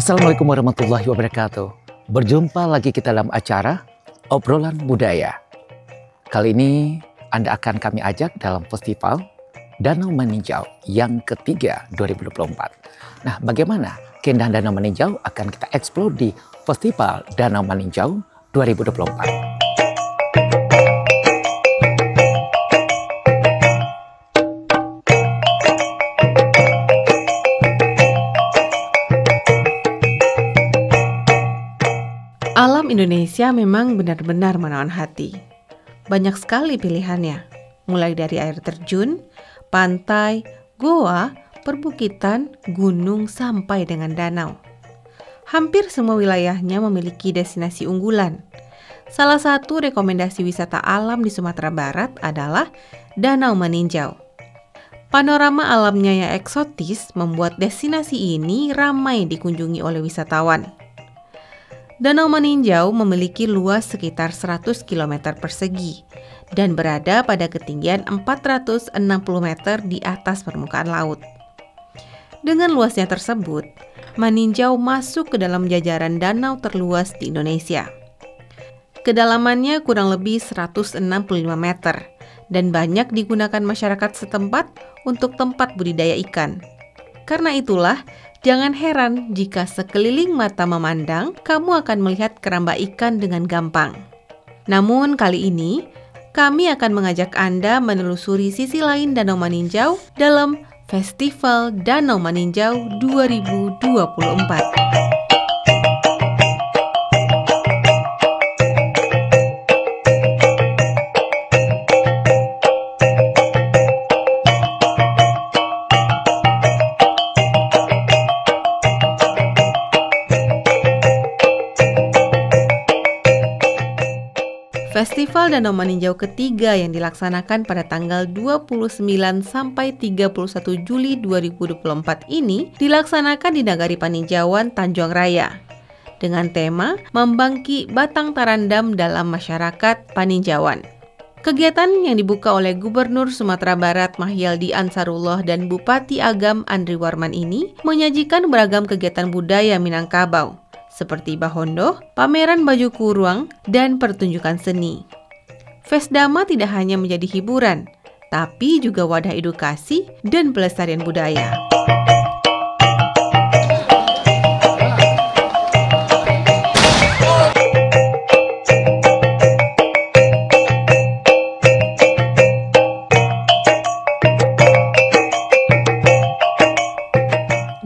Assalamualaikum warahmatullahi wabarakatuh. Berjumpa lagi kita dalam acara Obrolan Budaya. Kali ini Anda akan kami ajak dalam festival Danau Meninjau yang ketiga 2024. Nah, bagaimana keindahan Danau Meninjau akan kita eksplor di Festival Danau Meninjau 2024. Alam Indonesia memang benar-benar menawan hati. Banyak sekali pilihannya, mulai dari air terjun, pantai, goa, perbukitan, gunung, sampai dengan danau. Hampir semua wilayahnya memiliki destinasi unggulan. Salah satu rekomendasi wisata alam di Sumatera Barat adalah Danau Meninjau. Panorama alamnya yang eksotis membuat destinasi ini ramai dikunjungi oleh wisatawan. Danau Meninjau memiliki luas sekitar 100 km persegi dan berada pada ketinggian 460 meter di atas permukaan laut. Dengan luasnya tersebut, Meninjau masuk ke dalam jajaran danau terluas di Indonesia. Kedalamannya kurang lebih 165 meter dan banyak digunakan masyarakat setempat untuk tempat budidaya ikan. Karena itulah, jangan heran jika sekeliling mata memandang, kamu akan melihat keramba ikan dengan gampang. Namun kali ini, kami akan mengajak Anda menelusuri sisi lain Danau Meninjau dalam Festival Danau Meninjau 2024. Festival Danau Meninjau ketiga yang dilaksanakan pada tanggal 29 sampai 31 Juli 2024 ini dilaksanakan di Nagari Paninjauan, Tanjung Raya dengan tema Membangki Batang Tarandam dalam Masyarakat Paninjauan. Kegiatan yang dibuka oleh Gubernur Sumatera Barat Mahyaldi Ansarullah dan Bupati Agam Andri Warman ini menyajikan beragam kegiatan budaya Minangkabau seperti bahondoh, pameran baju kurung, dan pertunjukan seni. Fesdama tidak hanya menjadi hiburan, tapi juga wadah edukasi dan pelestarian budaya.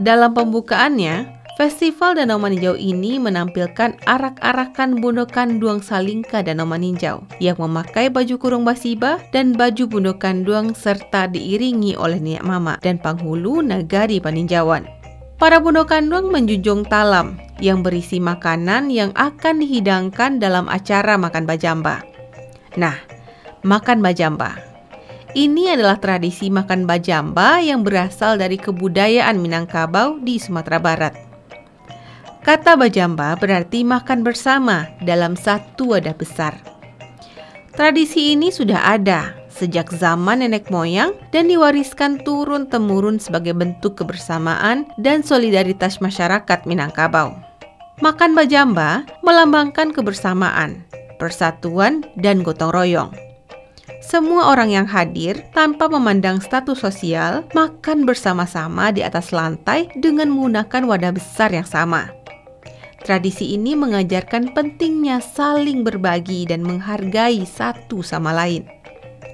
Dalam pembukaannya, Festival Danau Meninjau ini menampilkan arak-arakan bundokan Duang Salingka Danau Meninjau yang memakai baju kurung basiba dan baju bundokan Duang serta diiringi oleh Niak Mama dan penghulu Nagari Paninjauan. Para bundokan Duang menjunjung talam yang berisi makanan yang akan dihidangkan dalam acara makan bajamba. Nah, makan bajamba. Ini adalah tradisi makan bajamba yang berasal dari kebudayaan Minangkabau di Sumatera Barat. Kata bajamba berarti makan bersama dalam satu wadah besar. Tradisi ini sudah ada sejak zaman nenek moyang dan diwariskan turun-temurun sebagai bentuk kebersamaan dan solidaritas masyarakat Minangkabau. Makan bajamba melambangkan kebersamaan, persatuan, dan gotong royong. Semua orang yang hadir tanpa memandang status sosial makan bersama-sama di atas lantai dengan menggunakan wadah besar yang sama. Tradisi ini mengajarkan pentingnya saling berbagi dan menghargai satu sama lain.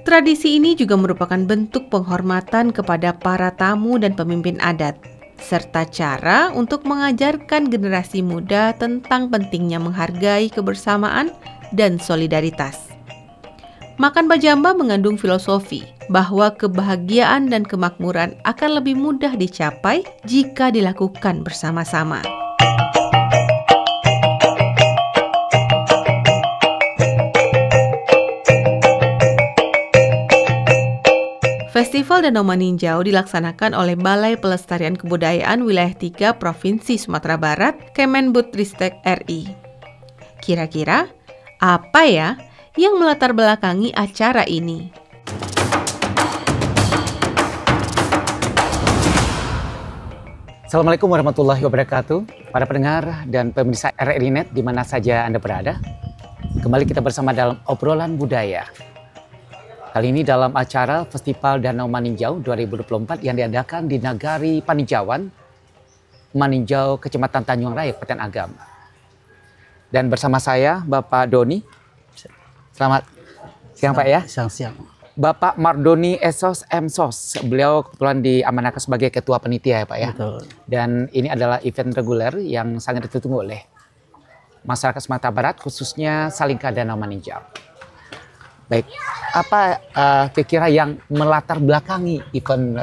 Tradisi ini juga merupakan bentuk penghormatan kepada para tamu dan pemimpin adat, serta cara untuk mengajarkan generasi muda tentang pentingnya menghargai kebersamaan dan solidaritas. Makan bajamba mengandung filosofi bahwa kebahagiaan dan kemakmuran akan lebih mudah dicapai jika dilakukan bersama-sama. Festival Danau Meninjau dilaksanakan oleh Balai Pelestarian Kebudayaan Wilayah 3 Provinsi Sumatera Barat, Kemendikbudristek RI. Kira-kira apa ya yang melatar belakangi acara ini? Assalamualaikum warahmatullahi wabarakatuh. Para pendengar dan pemirsa RRI Net di mana saja Anda berada. Kembali kita bersama dalam obrolan budaya. Kali ini dalam acara Festival Danau Maninjau 2024 yang diadakan di Nagari Paninjauan, Maninjau, Kecamatan Tanjung Raya, Kabupaten Agam. Dan bersama saya Bapak Doni. Selamat siang Pak ya. Siang. Bapak Mardoni Esos Emsos, beliau kebetulan diamanahkan sebagai Ketua Panitia ya Pak ya. Betul. Dan ini adalah event reguler yang sangat ditunggu oleh masyarakat Sumatera Barat, khususnya Salingka Danau Maninjau. Baik, apa kira-kira yang melatar belakangi event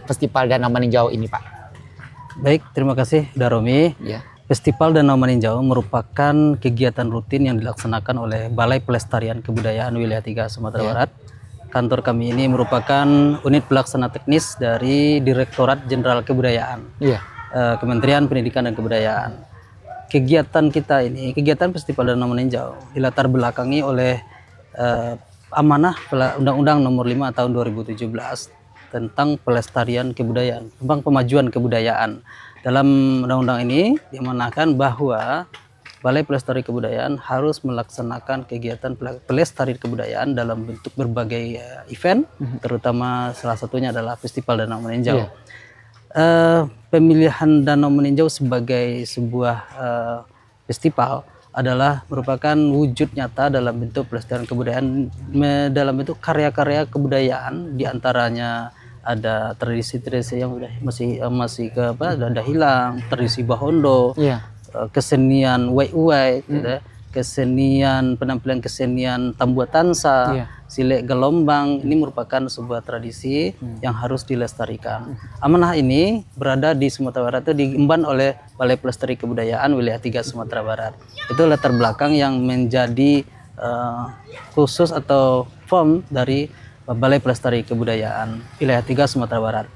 Festival Danau Maninjau ini Pak? Baik, terima kasih Daromi. Ya. Festival Danau Maninjau merupakan kegiatan rutin yang dilaksanakan oleh Balai Pelestarian Kebudayaan Wilayah 3 Sumatera Barat. Kantor kami ini merupakan unit pelaksana teknis dari Direktorat Jenderal Kebudayaan, Kementerian Pendidikan dan Kebudayaan. Kegiatan kita ini, kegiatan Festival Danau Maninjau dilatar belakangi oleh amanah Undang-Undang Nomor 5 Tahun 2017 tentang pelestarian kebudayaan, tentang pemajuan kebudayaan. Dalam undang-undang ini diamanahkan bahwa Balai Pelestari Kebudayaan harus melaksanakan kegiatan pelestarian kebudayaan dalam bentuk berbagai event, terutama salah satunya adalah Festival Danau Maninjau. Pemilihan Danau Maninjau sebagai sebuah festival adalah merupakan wujud nyata dalam bentuk pelestarian kebudayaan, dalam bentuk karya-karya kebudayaan, diantaranya ada tradisi-tradisi yang masih ada hilang, tradisi Bahondo. Kesenian Wai-Uai, kesenian penampilan kesenian Tambuat Tansa, Silek Gelombang, ini merupakan sebuah tradisi yang harus dilestarikan. Amanah ini berada di Sumatera Barat itu diemban oleh Balai Pelestari Kebudayaan Wilayah 3 Sumatera Barat. Itu latar belakang yang menjadi khusus atau form dari Balai Pelestari Kebudayaan Wilayah 3 Sumatera Barat.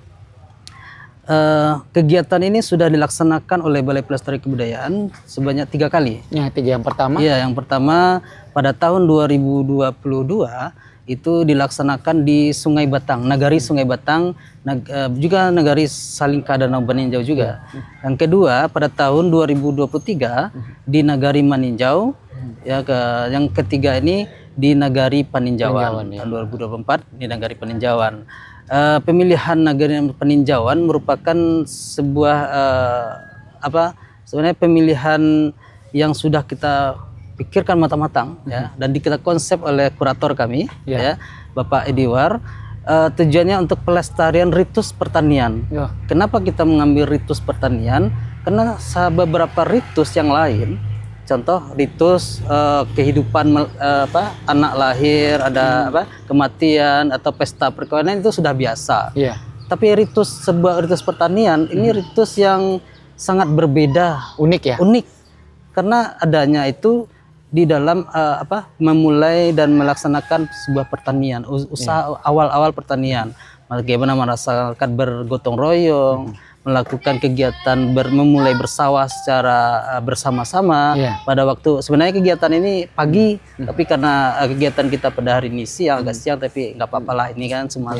Kegiatan ini sudah dilaksanakan oleh Balai Pelestari Kebudayaan sebanyak 3 kali. Yang pertama? Ya, yang pertama pada tahun 2022 itu dilaksanakan di Sungai Batang, Nagari Sungai Batang, juga Nagari Salingka Danau Maninjau juga. Yang kedua pada tahun 2023 di Nagari Maninjau, yang ketiga ini di Nagari Paninjauan. Tahun 2024 di Nagari Paninjauan. Pemilihan Nagari Paninjauan merupakan sebuah sebenarnya pemilihan yang sudah kita pikirkan matang-matang dan kita konsep oleh kurator kami Bapak Ediwar. Tujuannya untuk pelestarian ritus pertanian. Kenapa kita mengambil ritus pertanian? Karena beberapa ritus yang lain, contoh ritus kehidupan anak lahir, ada kematian atau pesta perkawinan itu sudah biasa. Tapi sebuah ritus pertanian ini ritus yang sangat berbeda, unik ya. Unik karena adanya itu di dalam memulai dan melaksanakan sebuah pertanian, usaha awal-awal pertanian. Bagaimana merasakan bergotong royong, melakukan kegiatan memulai bersawah secara bersama-sama. Pada waktu sebenarnya kegiatan ini pagi, tapi karena kegiatan kita pada hari ini agak siang, tapi nggak apa-apa lah, ini kan cuma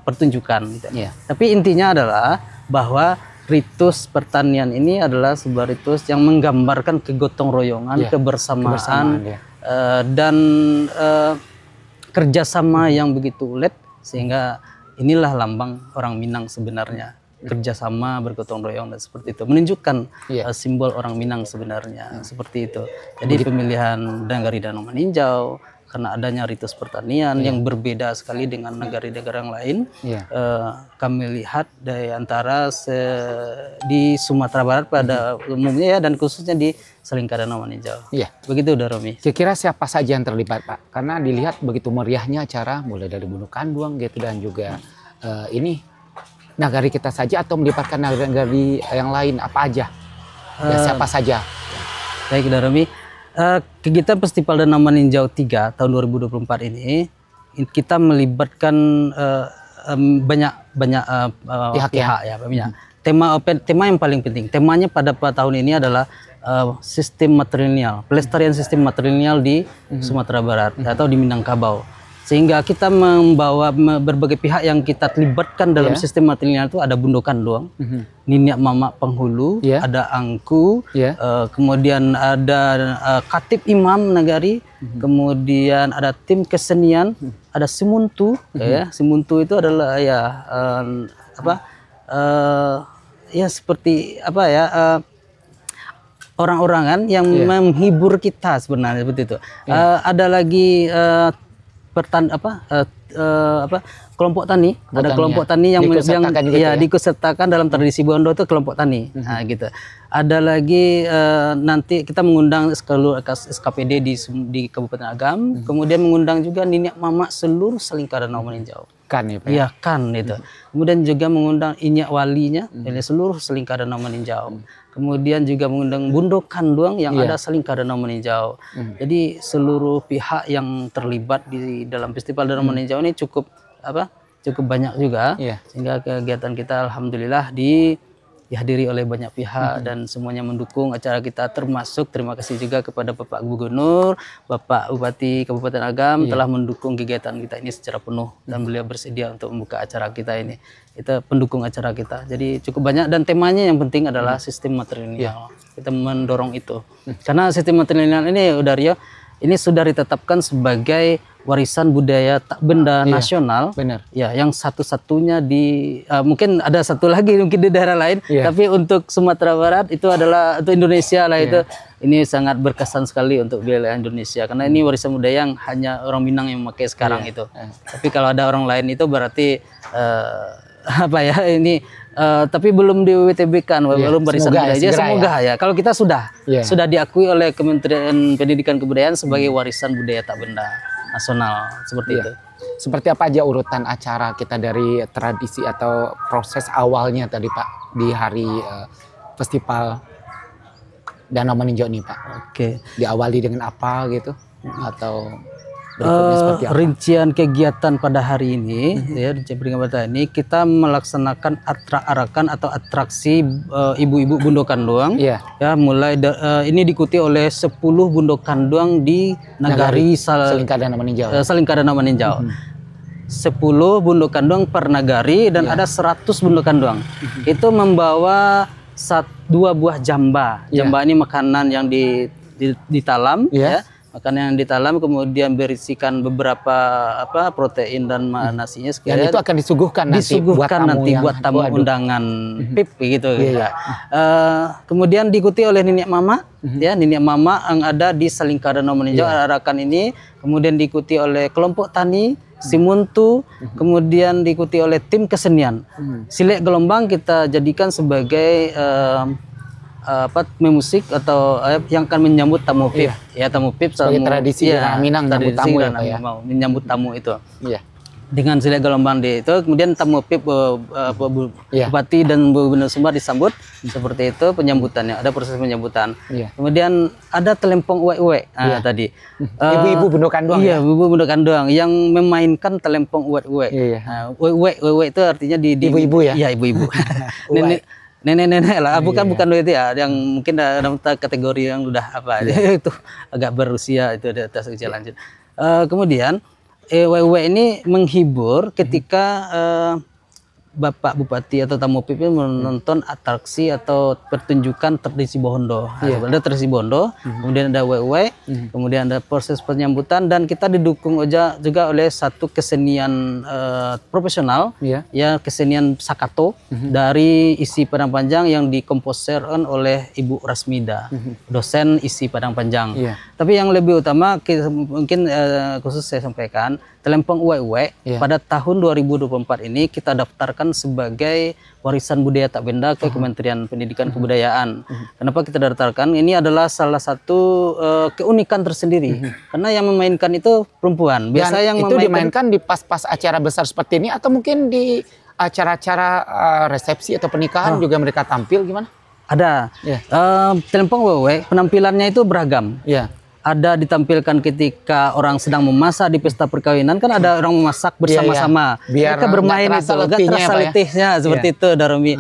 pertunjukan gitu. Tapi intinya adalah bahwa ritus pertanian ini adalah sebuah ritus yang menggambarkan kegotong royongan, kebersamaan dan kerjasama yang begitu ulet, sehingga inilah lambang orang Minang sebenarnya. Kerjasama, bergotong royong dan seperti itu menunjukkan simbol orang Minang sebenarnya seperti itu. Jadi pemilihan Nagari Danau Maninjau karena adanya ritus pertanian yang berbeda sekali dengan negara-negara yang lain. Kami lihat dari antara di Sumatera Barat pada umumnya dan khususnya di Salingka Danau Maninjau. Begitu Daromi. Kira-kira siapa saja yang terlibat Pak? Karena dilihat begitu meriahnya acara, mulai dari Bunuh Kanduang gitu dan juga ini nagari kita saja atau melibatkan nagari yang lain apa aja? Siapa saja? Baik Daromi, kegiatan Festival Danau Maninjau 3 tahun 2024 ini kita melibatkan banyak pihak ya. Tema yang paling penting, temanya pada tahun ini adalah sistem matrilineal, pelestarian sistem matrilineal di Sumatera Barat atau di Minangkabau. Sehingga kita membawa berbagai pihak yang kita libatkan dalam sistem matrilineal itu ada Bundokan Doang, Niniak Mamak Penghulu, ada Angku, kemudian ada Khatib Imam Nagari, kemudian ada tim kesenian, ada Simuntu, ya. Simuntu itu adalah ya ya seperti apa ya, orang-orangan yang menghibur kita sebenarnya seperti itu. Ada lagi kelompok tani, ada kelompok tani yang diikutsertakan dalam tradisi Bondo itu kelompok tani. Nah, gitu. Ada lagi nanti kita mengundang seluruh SKPD di Kabupaten Agam, kemudian mengundang juga Niniak Mamak seluruh Salingka Danau Meninjau. Kan ya, Pak? Iya, kan itu. Kemudian juga mengundang Inyak Walinya dari seluruh Salingka Danau Meninjau. Kemudian juga mengundang Bundokan Doang yang ada Salingka Danau Meninjau. Jadi seluruh pihak yang terlibat di dalam Festival Danau Meninjau ini cukup banyak juga. Sehingga kegiatan kita alhamdulillah dihadiri oleh banyak pihak dan semuanya mendukung acara kita, termasuk terima kasih juga kepada Bapak Gubernur, Bapak Bupati Kabupaten Agam telah mendukung kegiatan kita ini secara penuh dan beliau bersedia untuk membuka acara kita ini. Itu pendukung acara kita. Jadi cukup banyak dan temanya yang penting adalah sistem matrilineal. Kita mendorong itu. Karena sistem matrilineal ini Rio, ini sudah ditetapkan sebagai warisan budaya tak benda nasional. Benar. Ya, yang satu-satunya mungkin ada satu lagi mungkin di daerah lain, tapi untuk Sumatera Barat itu adalah untuk Indonesia lah itu. Ini sangat berkesan sekali untuk wilayah Indonesia karena ini warisan budaya yang hanya orang Minang yang memakai sekarang itu. Tapi kalau ada orang lain itu berarti tapi belum di WTB kan, belum warisan budaya. Semoga ya. Kalau kita sudah diakui oleh Kementerian Pendidikan Kebudayaan sebagai warisan budaya tak benda nasional seperti itu. Seperti apa aja urutan acara kita dari tradisi atau proses awalnya tadi Pak di hari Festival Danau Meninjau ini Pak? Oke. Diawali dengan apa gitu atau seperti apa? Rincian kegiatan pada hari ini ya di kita melaksanakan arak-arakan atau atraksi ibu-ibu Bundokan Doang. Ya, mulai ini diikuti oleh 10 Bundokan Doang di Nagari Salingka Danau Meninjau. 10 Bundokan Doang per Nagari dan ada 100 Bundokan Doang. Itu membawa 2 buah jamba. Jamba ini makanan yang ditalam ya. Makanan yang ditalam kemudian berisikan beberapa protein dan nasinya dan itu akan disuguhkan nanti buat tamu undangan PIP gitu. Kemudian diikuti oleh Niniak Mamak Niniak Mamak yang ada di Salingka Danau Meninjau. Arakan ini kemudian diikuti oleh kelompok tani Simuntu, kemudian diikuti oleh tim kesenian. Silek Gelombang kita jadikan sebagai musik atau yang akan menyambut tamu PIP tamu PIP sebagai tradisi Minang menyambut tamu itu dengan Silek Gelombang itu, kemudian tamu PIP Bupati dan Gubernur Sumbar disambut seperti itu penyambutannya, ada proses penyambutan. Kemudian ada telempong uwek-uwek tadi ibu-ibu Bundokan Doang ibu Bundokan Doang yang memainkan telempong uwek-uwek. Uwek itu artinya di ibu-ibu ya ibu-ibu nenek-nenek lah, bukan itu ya, yang mungkin dalam kategori yang udah itu agak berusia itu di atas usia lanjut. Kemudian WW ini menghibur ketika Bapak Bupati atau tamu PIP menonton atraksi atau pertunjukan tradisi Bondo. Ada tradisi Bondo, kemudian ada WW, kemudian ada proses penyambutan dan kita didukung juga oleh satu kesenian profesional, kesenian Sakato dari isi Padang Panjang yang dikomposerkan oleh Ibu Rasmida, dosen isi Padang Panjang. Tapi yang lebih utama mungkin khusus saya sampaikan, telempong uwek-uwek pada tahun 2024 ini kita daftarkan sebagai warisan budaya tak benda ke Kementerian Pendidikan Kebudayaan. Kenapa kita daftarkan? Ini adalah salah satu keunikan tersendiri karena yang memainkan itu perempuan. Biasa yang itu dimainkan di pas-pas acara besar seperti ini atau mungkin di acara-acara resepsi atau pernikahan juga mereka tampil gimana? Ada. Telempong uwek penampilannya itu beragam. ada ditampilkan ketika orang sedang memasak di pesta perkawinan, kan ada orang memasak bersama-sama. Biar mereka bermain itu, gak terasa letihnya seperti itu Darmi.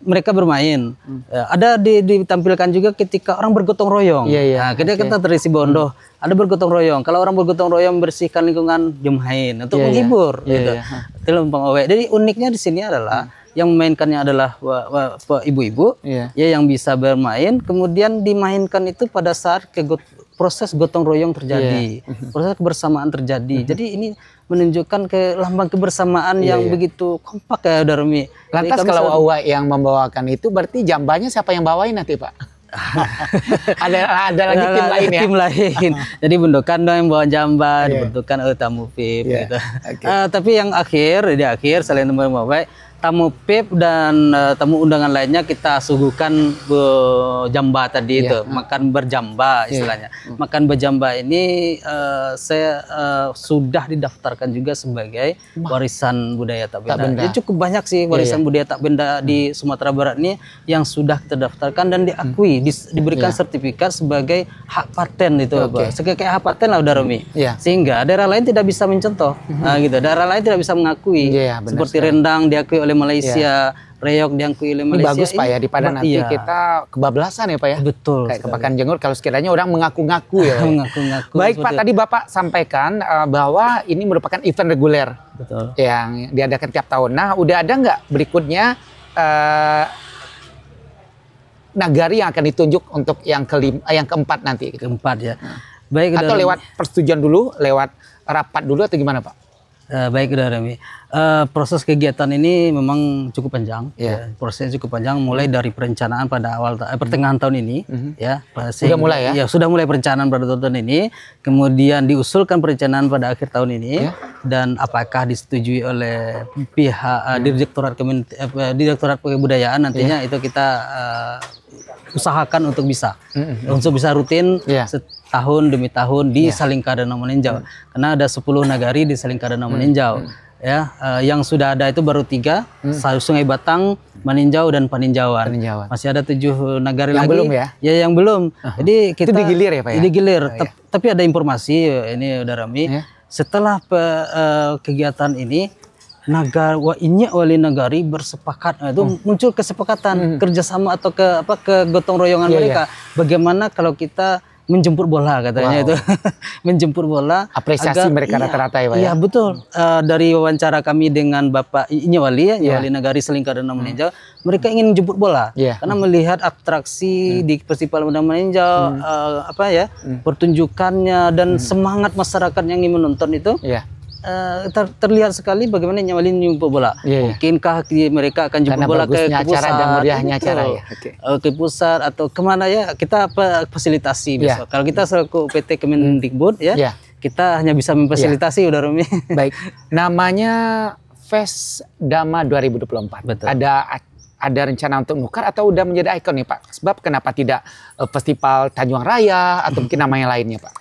Mereka bermain. Ada ditampilkan juga ketika orang bergotong royong. Nah, ketika kita terisi bondo, ada bergotong royong. Kalau orang bergotong royong membersihkan lingkungan, dia main untuk menghibur. Gitu. Itu lempeng owe. Jadi uniknya di sini adalah yang memainkannya adalah ibu-ibu, ya yang bisa bermain, kemudian dimainkan itu pada saat proses gotong royong terjadi, proses kebersamaan terjadi. Jadi ini menunjukkan ke lambang kebersamaan yang begitu kompak ya Darmi. Lantas kalau Awa yang membawakan itu berarti jambanya siapa yang bawain nanti Pak? ada lagi tim lain ya? Tim lain. Jadi Bundokan dong yang bawa jamba, dibentukkan tamu VIP gitu. Tapi yang di akhir selain membawa tamu PIP dan tamu undangan lainnya kita suguhkan jamba tadi itu, makan berjamba istilahnya. Makan berjamba ini saya sudah didaftarkan juga sebagai warisan budaya tak benda. Jadi cukup banyak sih warisan budaya tak benda di Sumatera Barat ini yang sudah terdaftarkan dan diakui, diberikan sertifikat sebagai hak paten itu, sebagai hak paten lah udah Romi. Sehingga daerah lain tidak bisa mencontoh, gitu. Daerah lain tidak bisa mengakui. Seperti Rendang diakui oleh Malaysia, Reyok diakui oleh Malaysia. Ini bagus Pak ya, di Padang nanti kita kebablasan ya Pak ya. Betul. Kayak kepakan jenggot kalau sekiranya orang mengaku-ngaku ya. Mengaku-ngaku. Baik Pak, tadi Bapak sampaikan bahwa ini merupakan event reguler. Betul. Yang diadakan tiap tahun. Nah, udah ada nggak berikutnya nagari yang akan ditunjuk untuk yang keempat nanti? Keempat ya. Baik. Atau lewat persetujuan dulu, lewat rapat dulu atau gimana Pak? Baik udah Remi. Proses kegiatan ini memang cukup panjang. Prosesnya cukup panjang, mulai dari perencanaan pada awal pertengahan tahun ini. Sudah mulai ya? Sudah mulai perencanaan pada tahun ini. Kemudian diusulkan perencanaan pada akhir tahun ini. Dan apakah disetujui oleh pihak Direktorat Kebudayaan nantinya itu kita usahakan untuk bisa rutin setahun demi tahun di Salingka Danau Meninjau. Karena ada 10 nagari di Salingka Danau Meninjau. Yang sudah ada itu baru 3, Sungai Batang, Maninjau dan Paninjauan. Masih ada 7 nagari yang lagi. Belum ya? Yang belum. Jadi kita itu digilir ya Pak ya? Digilir. Tapi ada informasi ini udah Rami. Setelah kegiatan ini wali nagari bersepakat, itu muncul kesepakatan kerjasama atau ke gotong royongan mereka. Bagaimana kalau kita menjemput bola katanya itu menjemput bola, apresiasi mereka rata-rata ya Pak ya? Betul. Dari wawancara kami dengan Bapak Wali Nagari Salingka Danau Meninjau, mereka ingin menjemput bola karena melihat atraksi di Festival Danau Meninjau, pertunjukannya dan semangat masyarakat yang ingin menonton itu. Terlihat sekali bagaimana Nyawali menjemput bola. Mungkinkah mereka akan jemput bola ke pusat, dan meriahnya acara ke pusat atau kemana ya, kita fasilitasi besok. Kalau kita selaku PT Kemendikbud kita hanya bisa memfasilitasi udah Rumi. Baik. Namanya Fesdama 2024. Betul. Ada rencana untuk nukar atau udah menjadi ikon nih Pak? Sebab kenapa tidak Festival Tanjung Raya atau mungkin namanya lainnya Pak?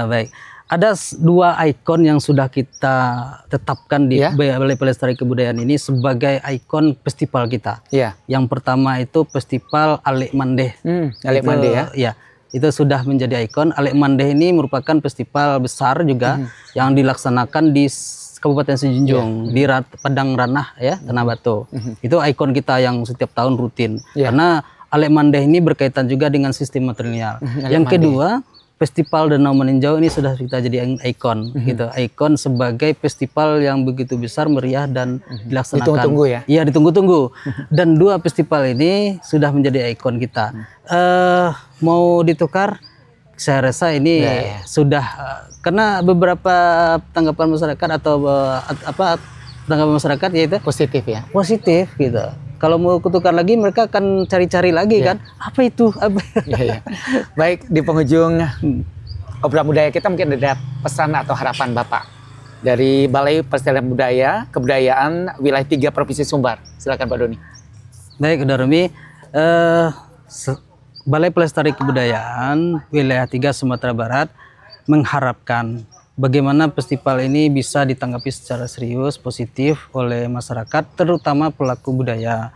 Baik. Ada 2 ikon yang sudah kita tetapkan di Balai Pelestari Kebudayaan ini sebagai ikon festival kita. Yang pertama itu Festival Alek Mandeh. Alek Mandeh ya? Itu sudah menjadi ikon. Alek Mandeh ini merupakan festival besar juga yang dilaksanakan di Kabupaten Sejunjung, di Padang Ranah Tanah Batu. Itu ikon kita yang setiap tahun rutin. Karena Alek Mandeh ini berkaitan juga dengan sistem matrilineal. Yang kedua, Festival Danau Meninjau ini sudah kita jadi ikon, gitu. Ikon sebagai festival yang begitu besar, meriah dan dilaksanakan. Ditunggu-tunggu ya? Iya, ditunggu-tunggu. Dan 2 festival ini sudah menjadi ikon kita. Mau ditukar? Saya rasa ini sudah karena beberapa tanggapan masyarakat atau tanggapan masyarakat yaitu positif ya. Positif gitu. Kalau mau kutukar lagi mereka akan cari-cari lagi kan. Apa itu? Baik, di penghujung obrolan budaya kita mungkin ada pesan atau harapan Bapak dari Balai Pelestarian Kebudayaan Wilayah 3 Provinsi Sumbar. Silakan Pak Doni. Baik, udah Rumi. Balai Pelestari Kebudayaan Wilayah 3 Sumatera Barat mengharapkan bagaimana festival ini bisa ditanggapi secara serius, positif oleh masyarakat, terutama pelaku budaya,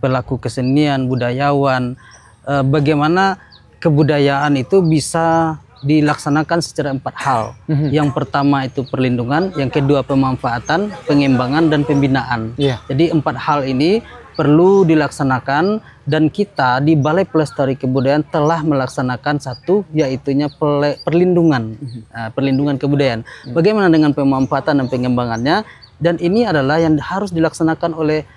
pelaku kesenian, budayawan. Bagaimana kebudayaan itu bisa dilaksanakan secara 4 hal. Yang pertama itu perlindungan, yang kedua pemanfaatan, pengembangan, dan pembinaan. Jadi 4 hal ini perlu dilaksanakan, dan kita di Balai Pelestari Kebudayaan telah melaksanakan satu, yaitunya perlindungan, perlindungan kebudayaan. Bagaimana dengan pemanfaatan dan pengembangannya? Dan ini adalah yang harus dilaksanakan oleh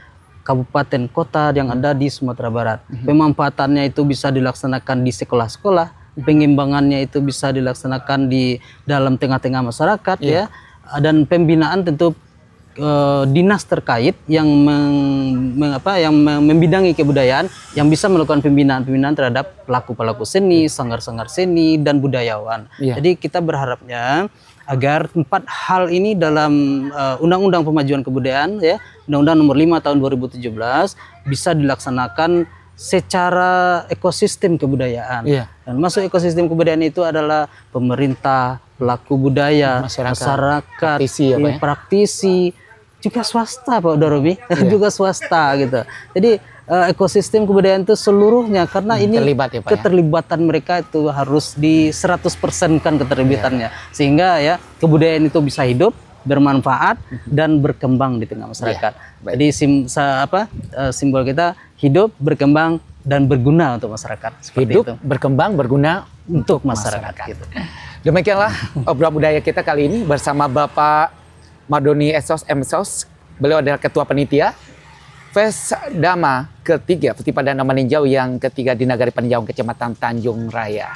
kabupaten kota yang ada di Sumatera Barat. Pemanfaatannya itu bisa dilaksanakan di sekolah-sekolah, pengembangannya itu bisa dilaksanakan di dalam tengah-tengah masyarakat, ya. Dan pembinaan tentu dinas terkait yang membidangi kebudayaan yang bisa melakukan pembinaan terhadap pelaku-pelaku seni, sanggar-sanggar seni, dan budayawan. Jadi kita berharapnya agar 4 hal ini dalam Undang-Undang Pemajuan Kebudayaan, ya, Undang-Undang Nomor 5 Tahun 2017 bisa dilaksanakan secara ekosistem kebudayaan. Dan masuk ekosistem kebudayaan itu adalah pemerintah, pelaku budaya, masyarakat, praktisi, juga swasta, Pak Doromi, juga swasta gitu. Jadi ekosistem kebudayaan itu seluruhnya, karena ini terlibat, ya, Pak, keterlibatan mereka itu harus di 100%-kan keterlibatannya, sehingga ya kebudayaan itu bisa hidup, bermanfaat, dan berkembang di tengah masyarakat. Jadi simbol kita hidup, berkembang, dan berguna untuk masyarakat. Hidup, berkembang, berguna untuk masyarakat. Gitu. Demikianlah obrolan budaya kita kali ini bersama Bapak Mardoni Esos Emsos. Beliau adalah Ketua Panitia Fesdama ketiga, Festival Danau Maninjau yang ketiga di Nagari Peninjauan Kecamatan Tanjung Raya.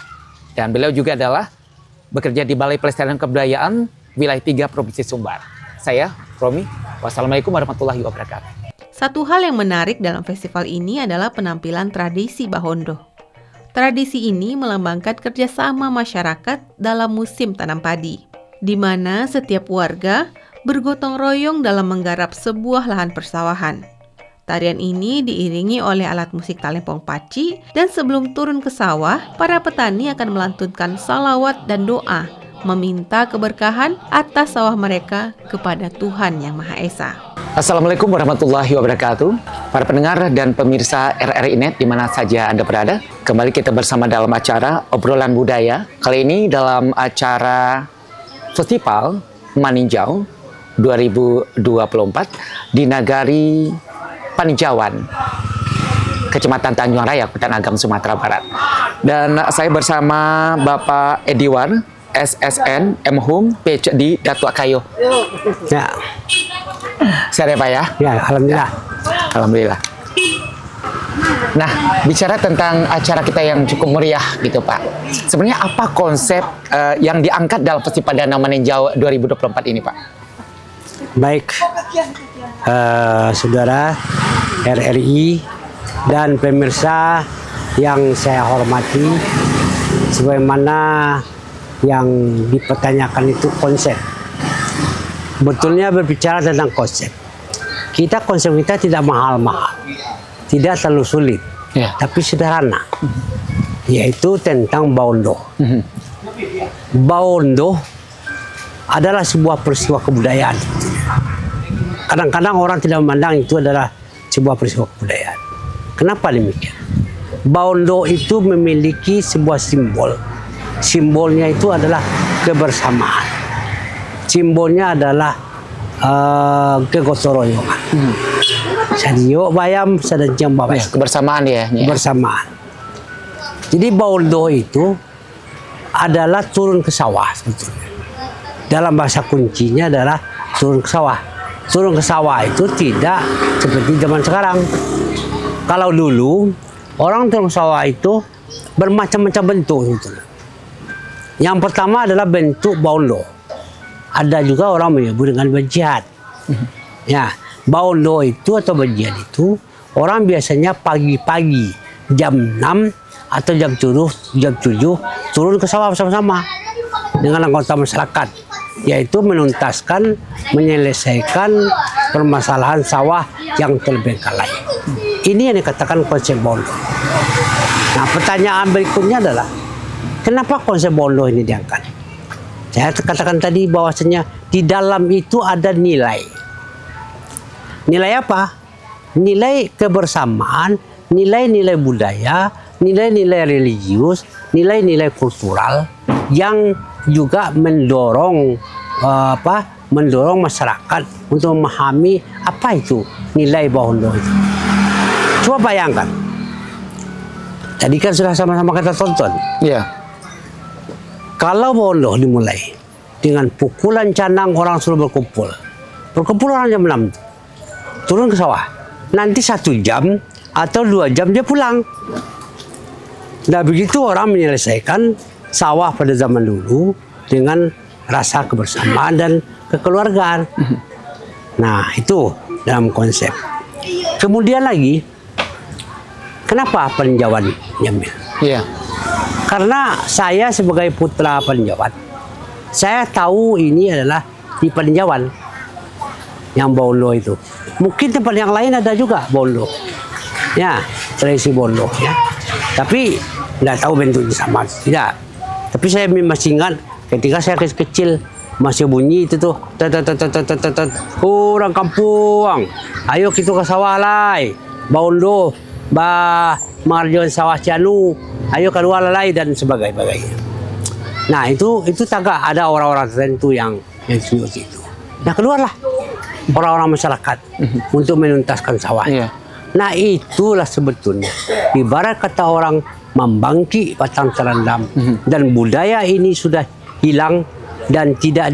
Dan beliau juga adalah bekerja di Balai Pelestarian Kebudayaan Wilayah 3 Provinsi Sumbar. Saya, Romi. Wassalamualaikum warahmatullahi wabarakatuh. Satu hal yang menarik dalam festival ini adalah penampilan tradisi Bahondo. Tradisi ini melambangkan kerjasama masyarakat dalam musim tanam padi, di mana setiap warga bergotong royong dalam menggarap sebuah lahan persawahan. Tarian ini diiringi oleh alat musik talempong paci, dan sebelum turun ke sawah, para petani akan melantunkan salawat dan doa, meminta keberkahan atas sawah mereka kepada Tuhan Yang Maha Esa. Assalamualaikum warahmatullahi wabarakatuh. Para pendengar dan pemirsa RRI Net di mana saja Anda berada, kembali kita bersama dalam acara Obrolan Budaya. Kali ini dalam acara Festival Maninjau 2024 di Nagari Paninjauan, Kecamatan Tanjung Raya, Kota Agam, Sumatera Barat. Dan saya bersama Bapak Ediwar, SSN, MHum, PhD, Datuk Kayo. Ya. Sehat ya, Pak ya? Ya, alhamdulillah. Alhamdulillah. Nah, bicara tentang acara kita yang cukup meriah gitu, Pak. Sebenarnya apa konsep yang diangkat dalam Festival Danau Maninjau 2024 ini, Pak? Baik, saudara RRI dan pemirsa yang saya hormati, sebagaimana yang dipertanyakan itu konsep. Betulnya berbicara tentang konsep. Konsep kita tidak mahal-mahal, tidak terlalu sulit, tapi sederhana, yaitu tentang Bahondo. Bahondo adalah sebuah peristiwa kebudayaan. Kadang-kadang orang tidak memandang itu adalah sebuah peristiwa kebudayaan. Kenapa demikian? Bahondo itu memiliki sebuah simbol. Simbolnya itu adalah kebersamaan. Simbolnya adalah kegotong royongan. Sadio bayam sedang babas. Kebersamaan ya. Kebersamaan. Jadi Bahondo itu adalah turun ke sawah sebetulnya. Dalam bahasa kuncinya adalah turun ke sawah. Turun ke sawah itu tidak seperti zaman sekarang. Kalau dulu orang turun ke sawah itu bermacam-macam bentuk sebetulnya. Yang pertama adalah bentuk Bahondo. Ada juga orang menyebut dengan berjihad. Ya, Bahondo itu atau berjihad itu orang biasanya pagi-pagi jam 6 atau jam 7 turun ke sawah bersama-sama dengan anggota masyarakat, yaitu menuntaskan, menyelesaikan permasalahan sawah yang terbengkalai. Ini yang dikatakan konsep Bahondo. Nah, pertanyaan berikutnya adalah kenapa konsep Bahondo ini diangkat? Saya katakan tadi bahwasanya di dalam itu ada nilai. Nilai apa? Nilai kebersamaan, nilai-nilai budaya, nilai-nilai religius, nilai-nilai kultural yang juga mendorong mendorong masyarakat untuk memahami apa itu nilai Bahondo itu. Coba bayangkan, tadi kan sudah sama-sama kita tonton. Iya. Kalau Bahondo dimulai dengan pukulan canang, orang suruh berkumpul orang jam 6, turun ke sawah. Nanti 1 jam atau 2 jam dia pulang. Nah begitu orang menyelesaikan sawah pada zaman dulu dengan rasa kebersamaan dan kekeluargaan. Nah itu dalam konsep. Kemudian lagi, kenapa peninjauan diambil? Iya. Karena saya sebagai putra peninjauan, saya tahu ini adalah di peninjauan yang Bahondo itu. Mungkin tempat yang lain ada juga Bahondo, ya tradisi Bahondo, ya. Tapi nggak tahu bentuknya sama tidak. Tapi saya masih ingat ketika saya kecil masih bunyi itu tuh, orang kampung, ayo kita ke sawah lai, Bahondo, marjon sawah Cianu, ayo keluar lai dan sebagainya. Nah itu tagak ada orang-orang tertentu yang seperti itu. Nah keluarlah orang-orang masyarakat untuk menuntaskan sawah. Iya. Nah itulah sebetulnya ibarat kata orang membangkit batang terendam dan budaya ini sudah hilang dan tidak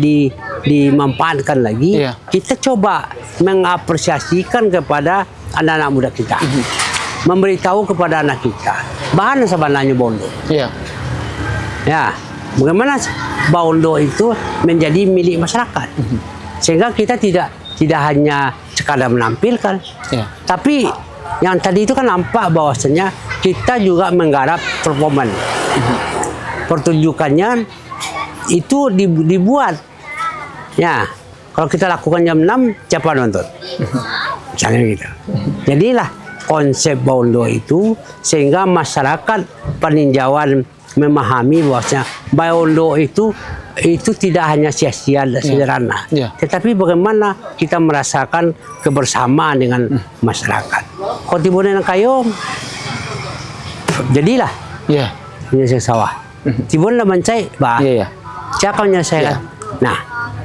dimanfaatkan lagi. Iya. Kita coba mengapresiasikan kepada anak-anak muda kita, memberitahu kepada anak kita bahan sebenarnya Bahondo. Iya. Ya, bagaimana Bahondo itu menjadi milik masyarakat, sehingga kita tidak hanya sekadar menampilkan, Iya. tapi yang tadi itu kan nampak bahwasanya kita juga menggarap performan. Pertunjukannya itu dibuat. Ya, kalau kita lakukan jam 6, siapa nonton? Misalnya gitu. Jadilah konsep Bahondo itu sehingga masyarakat peninjauan memahami bahwasanya Bahondo itu tidak hanya sia-sia dan sederhana, tetapi bagaimana kita merasakan kebersamaan dengan masyarakat. Kalau tiba dengan kayong, jadilah menyelesaikan sawah. Tiba mencai, siapa menyelesaikan? Nah,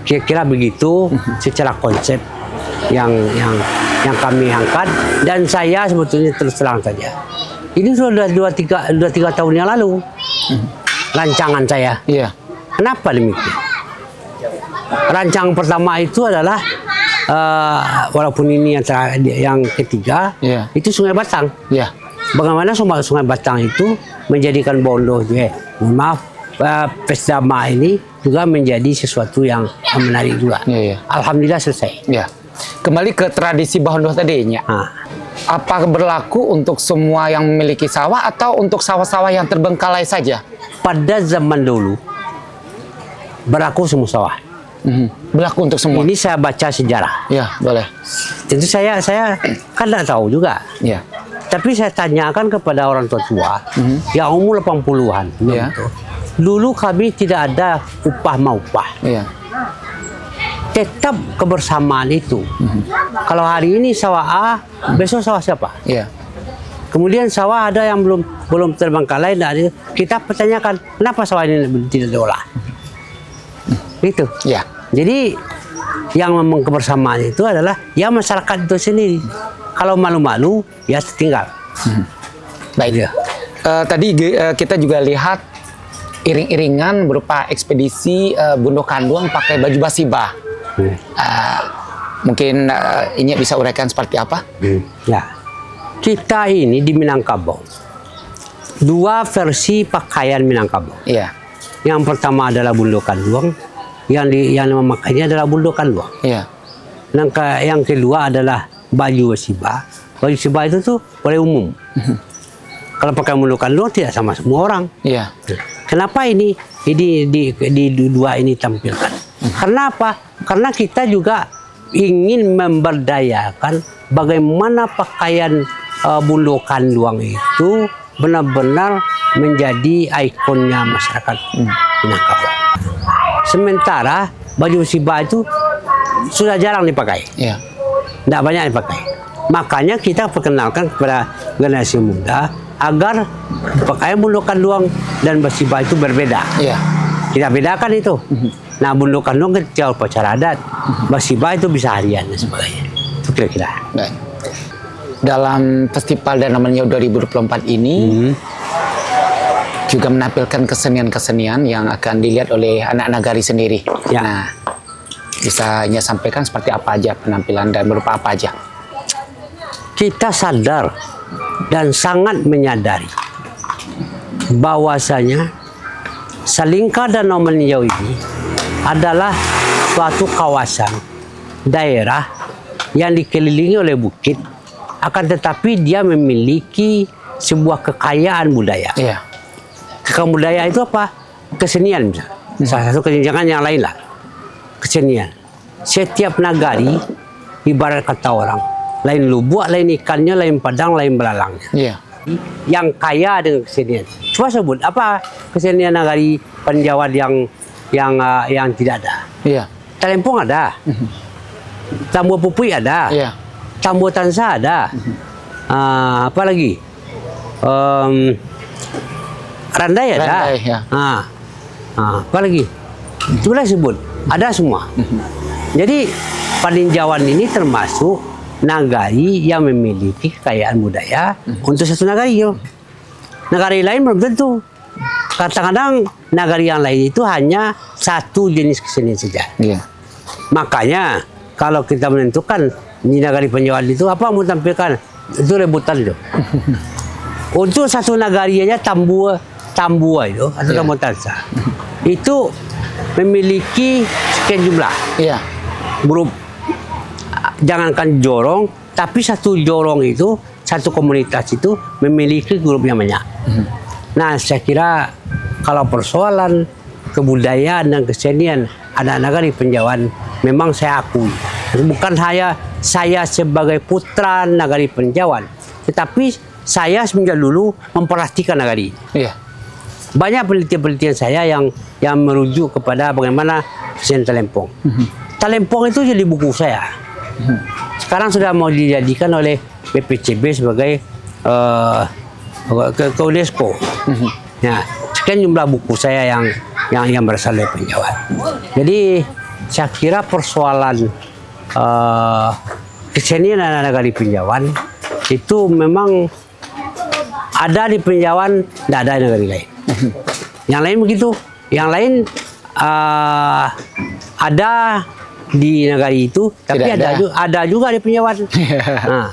kira-kira begitu secara konsep yang kami angkat, dan saya sebetulnya terus terang saja. Ini sudah 2-3 tahun yang lalu rancangan saya. Iya. Kenapa demikian? Rancangan pertama itu adalah walaupun ini yang ketiga, itu Sungai Batang. Iya. Bagaimana Sungai Batang itu menjadikan Bahondo itu, Pesdama ini juga menjadi sesuatu yang menarik juga. Alhamdulillah selesai. Iya. Kembali ke tradisi Bahondo tadinya. Apa berlaku untuk semua yang memiliki sawah atau untuk sawah-sawah yang terbengkalai saja? Pada zaman dulu berlaku semua sawah. Berlaku untuk semua. Ini saya baca sejarah. Ya, boleh. Tentu saya kan tidak tahu juga. Ya. Tapi saya tanyakan kepada orang tua yang umur 80-an. Ya. Dulu kami tidak ada upah maupah. Ya. Tetap kebersamaan itu. Kalau hari ini sawah A, besok sawah siapa? Ya. Kemudian sawah ada yang belum terbengkalai, kita pertanyakan kenapa sawah ini tidak diolah. Itu. Ya. Jadi yang memang kebersamaan itu adalah ya masyarakat itu sendiri. Kalau malu-malu ya tinggal. Baik. Tadi kita juga lihat iring-iringan berupa ekspedisi Bundo Kanduang pakai baju basibah. Mungkin ini bisa uraikan seperti apa? Ya, kita ini di Minangkabau 2 versi pakaian Minangkabau. Iya. Yang pertama adalah Bundo Kanduang, yang memakainya adalah Bundo Kanduang. Iya. Yang kedua adalah baju basibah. Baju basibah itu tuh boleh umum. Kalau pakai Bundo Kanduang tidak sama semua orang. Iya. Kenapa ini di 2 ini tampilkan? Karena apa? Karena kita juga ingin memberdayakan bagaimana pakaian Bundo Kanduang itu benar-benar menjadi ikonnya masyarakat Minangkabau. Sementara baju basibah itu sudah jarang dipakai. Iya. Tidak banyak dipakai. Makanya kita perkenalkan kepada generasi muda agar pakaian Bundo Kanduang dan basibah itu berbeda. Iya. Kita bedakan itu. Nah, bundukan dong ketika upacara adat. Basiba itu bisa harian dan sebagainya. Itu kira-kira. Baik. Dalam Festival Danau Meninjau 2024 ini juga menampilkan kesenian-kesenian yang akan dilihat oleh anak nagari sendiri. Ya. Nah, bisa Nya sampaikan seperti apa aja penampilan dan berupa apa aja? Kita sadar dan sangat menyadari bahwasanya Salingka Danau Meninjau ini adalah suatu kawasan daerah yang dikelilingi oleh bukit, akan tetapi dia memiliki sebuah kekayaan budaya. Iya. Kekayaan budaya itu apa? Kesenian misalnya. Salah satu kesenian, jangan yang lain lah. Kesenian. Setiap nagari, ibarat kata orang, lain lubuk, lain ikannya, lain padang, lain belalangnya. Iya. Yang kaya dengan kesenian. Coba sebut apa kesenian nagari Penjawa yang tidak ada? Iya. Talempong ada. Tambo Pupui ada. Iya. Tambo Tansa ada. Apa lagi? Randai ada. Randai, ya. Apa lagi? Itulah sebut. Ada semua. Jadi Paninjauan ini termasuk nagari yang memiliki kekayaan budaya untuk satu nagari. Nagari lain belum tentu. Kadang-kadang nagari yang lain itu hanya satu jenis kesenian saja. Iya. Makanya kalau kita menentukan di nagari Penjawa itu apa mau tampilkan, itu rebutan itu. Untuk satu nagari aja Tambua itu atau Tambua Tansa itu memiliki sekian jumlah. Iya. Grup, jangankan jorong, tapi satu jorong itu, satu komunitas itu memiliki grup yang banyak. Nah, saya kira kalau persoalan kebudayaan dan kesenian anak nagari Penjauan, memang saya akui. Bukan saya sebagai putra nagari Penjauan, tetapi saya semenjak dulu memperhatikan nagari. Iya. Banyak penelitian-penelitian saya yang merujuk kepada bagaimana kesenian Talempong. Talempong itu jadi buku saya. Sekarang sudah mau dijadikan oleh BPCB sebagai ke UNESCO. Ya, sekian jumlah buku saya yang berasal dari Penjauan. Jadi saya kira persoalan kesenian anak nagari Penjauan itu memang ada di Penjauan, tidak ada di negeri lain. Yang lain begitu, yang lain ada di negari itu, tapi ada juga di Penjauan. Nah,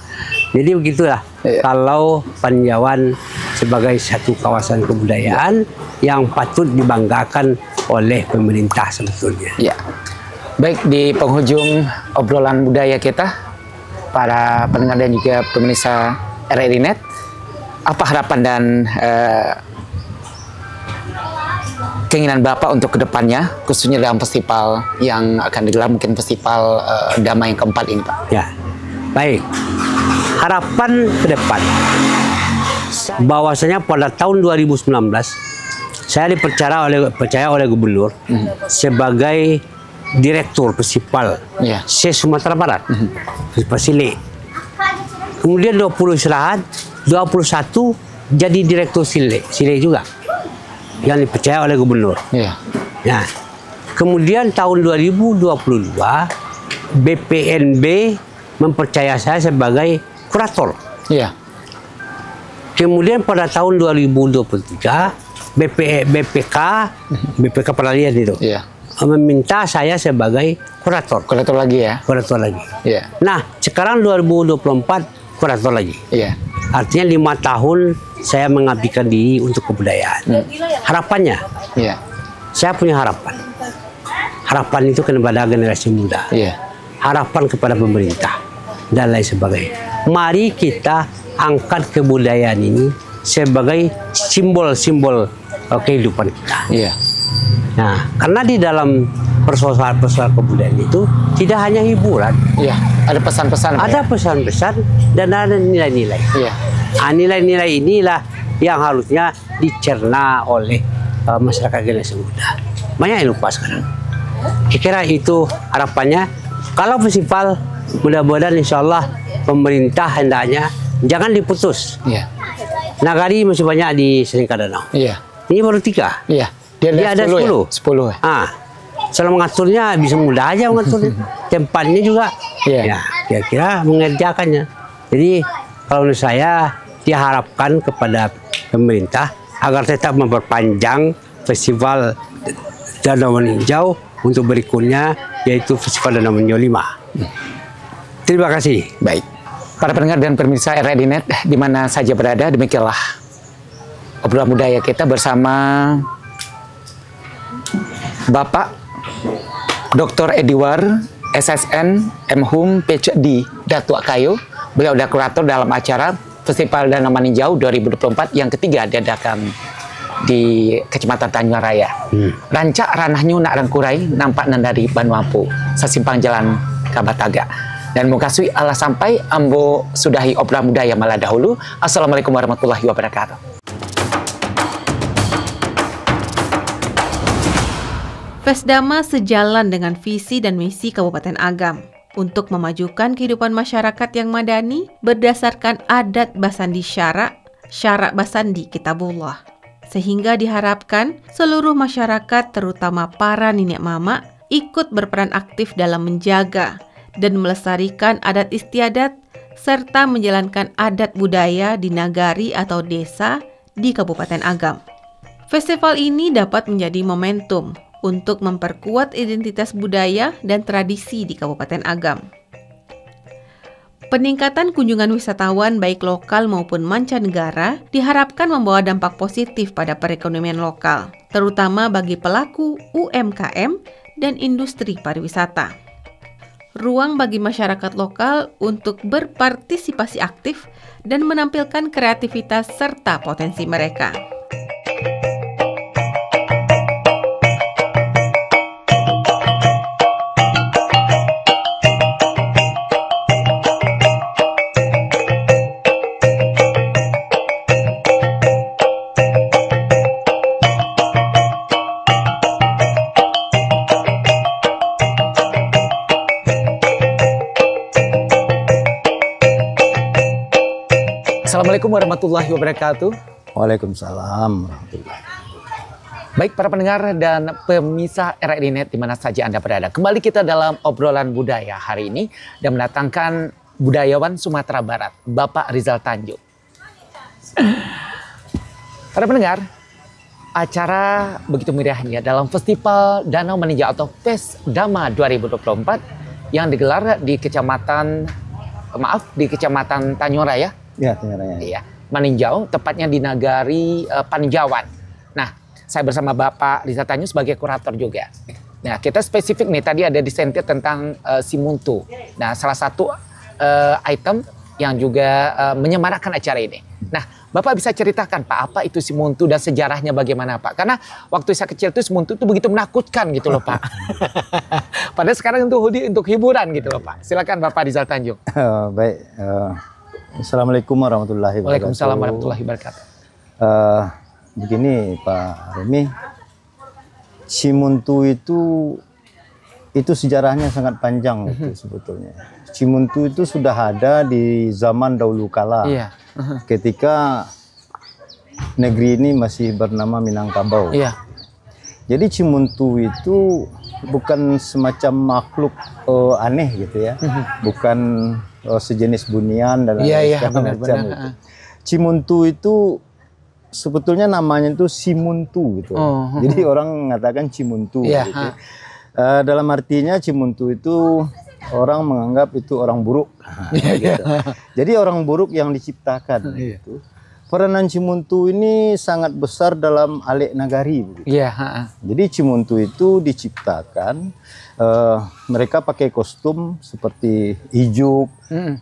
jadi begitulah. Kalau Penjauan sebagai satu kawasan kebudayaan yang patut dibanggakan oleh pemerintah sebetulnya. Ya. Baik, di penghujung obrolan budaya kita, para pendengar dan juga pemirsa RRI Net, apa harapan dan keinginan Bapak untuk kedepannya, khususnya dalam festival yang akan digelar, mungkin festival damai yang keempat ini, Pak? Ya, baik. Harapan ke depan, bahwasanya pada tahun 2019 saya dipercaya oleh gubernur sebagai direktur festival se-Sumatera Barat, festival Sile. Kemudian 20 istirahat, 21 jadi direktur Sile juga, yang dipercaya oleh gubernur. Nah, kemudian tahun 2022 BPNB mempercaya saya sebagai kurator. Kemudian pada tahun 2023 BPK Peralihan itu meminta saya sebagai kurator. Kurator lagi ya? Kurator lagi. Nah, sekarang 2024 kurator lagi. Artinya 5 tahun saya mengabdikan diri untuk kebudayaan. Harapannya, saya punya harapan. Harapan itu kepada generasi muda. Harapan kepada pemerintah dan lain sebagainya. Mari kita angkat kebudayaan ini sebagai simbol-simbol kehidupan kita. Nah, karena di dalam persoalan kebudayaan itu tidak hanya hiburan. Ada pesan-pesan. Ada pesan-pesan dan ada nilai-nilai. Nilai-nilai inilah yang harusnya dicerna oleh masyarakat generasi muda. Banyak yang lupa sekarang. Kira-kira itu harapannya. Kalau festival, mudah-mudahan insya Allah pemerintah hendaknya jangan diputus. Nagari masih banyak di Salingka Danau. Ini baru 3. Dia ada 10. 10 ya? Setelah mengaturnya bisa mudah aja mengaturnya. Tempatnya juga Iya. ya kira-kira mengerjakannya. Jadi kalau menurut saya diharapkan kepada pemerintah agar tetap memperpanjang festival Danau Meninjau untuk berikutnya, yaitu Festival Danau Meninjau 5. Terima kasih. Baik. Para pendengar dan pemirsa RRI.net di mana saja berada, demikianlah obrolan budaya kita bersama Bapak Dr. Edward SSN MHum PhD Datuk Kayu. Beliau adalah kurator dalam acara Festival Danau Meninjau 2024 yang ketiga diadakan di Kecamatan Tanjung Raya. Rancak ranahnya nak rangkurai nampak dari Banuampu sesimpang jalan Kabataga. Dan mukasui Allah sampai ambo sudahi obrolan budaya malah dahulu. Assalamualaikum warahmatullahi wabarakatuh. Fesdama sejalan dengan visi dan misi Kabupaten Agam untuk memajukan kehidupan masyarakat yang madani berdasarkan adat Basandi Syarak Basandi Kitabullah. Sehingga diharapkan seluruh masyarakat terutama para nenek mama ikut berperan aktif dalam menjaga dan melestarikan adat istiadat serta menjalankan adat budaya di nagari atau desa di Kabupaten Agam. Festival ini dapat menjadi momentum untuk memperkuat identitas budaya dan tradisi di Kabupaten Agam. Peningkatan kunjungan wisatawan baik lokal maupun mancanegara diharapkan membawa dampak positif pada perekonomian lokal, terutama bagi pelaku UMKM dan industri pariwisata. Ruang bagi masyarakat lokal untuk berpartisipasi aktif dan menampilkan kreativitas serta potensi mereka. Assalamualaikum warahmatullahi wabarakatuh. Waalaikumsalam warahmatullahi. Baik para pendengar dan pemirsa RRI.net di mana saja Anda berada. Kembali kita dalam obrolan budaya hari ini dan mendatangkan budayawan Sumatera Barat, Bapak Rizal Tanjung. Para pendengar, acara begitu meriahnya dalam Festival Danau Meninjau atau Fesdama 2024 yang digelar di Kecamatan Tanjung Raya. Ya, Tanjung Raya. Iya, Meninjau, tepatnya di Nagari Paninjauan. Nah, saya bersama Bapak Rizal Tanjung sebagai kurator juga. Nah, kita spesifik nih, tadi ada disentit tentang Simuntu. Nah, salah satu item yang juga menyemarakkan acara ini. Nah, Bapak bisa ceritakan Pak, apa itu Simuntu dan sejarahnya bagaimana Pak? Karena waktu saya kecil itu Simuntu itu begitu menakutkan gitu loh Pak. Padahal sekarang untuk hiburan gitu loh Pak. Silakan Bapak Rizal Tanjung. Baik. Assalamualaikum warahmatullahi wabarakatuh. Waalaikumsalam warahmatullahi wabarakatuh. Begini Pak Remi, Simuntu itu sejarahnya sangat panjang itu sebetulnya. Simuntu itu sudah ada di zaman dahulu kala. Iya. Ketika negeri ini masih bernama Minangkabau. Iya. Jadi Simuntu itu bukan semacam makhluk aneh gitu ya. Bukan sejenis bunian dan segala macam itu. Simuntu itu sebetulnya namanya itu Simuntu gitu. Jadi orang mengatakan Cimuntu gitu. Dalam artinya Cimuntu itu orang menganggap itu orang buruk. Gitu. Jadi orang buruk yang diciptakan gitu. Peranan Cimuntu ini sangat besar dalam Alek Nagari. Jadi Cimuntu itu diciptakan, mereka pakai kostum seperti ijuk,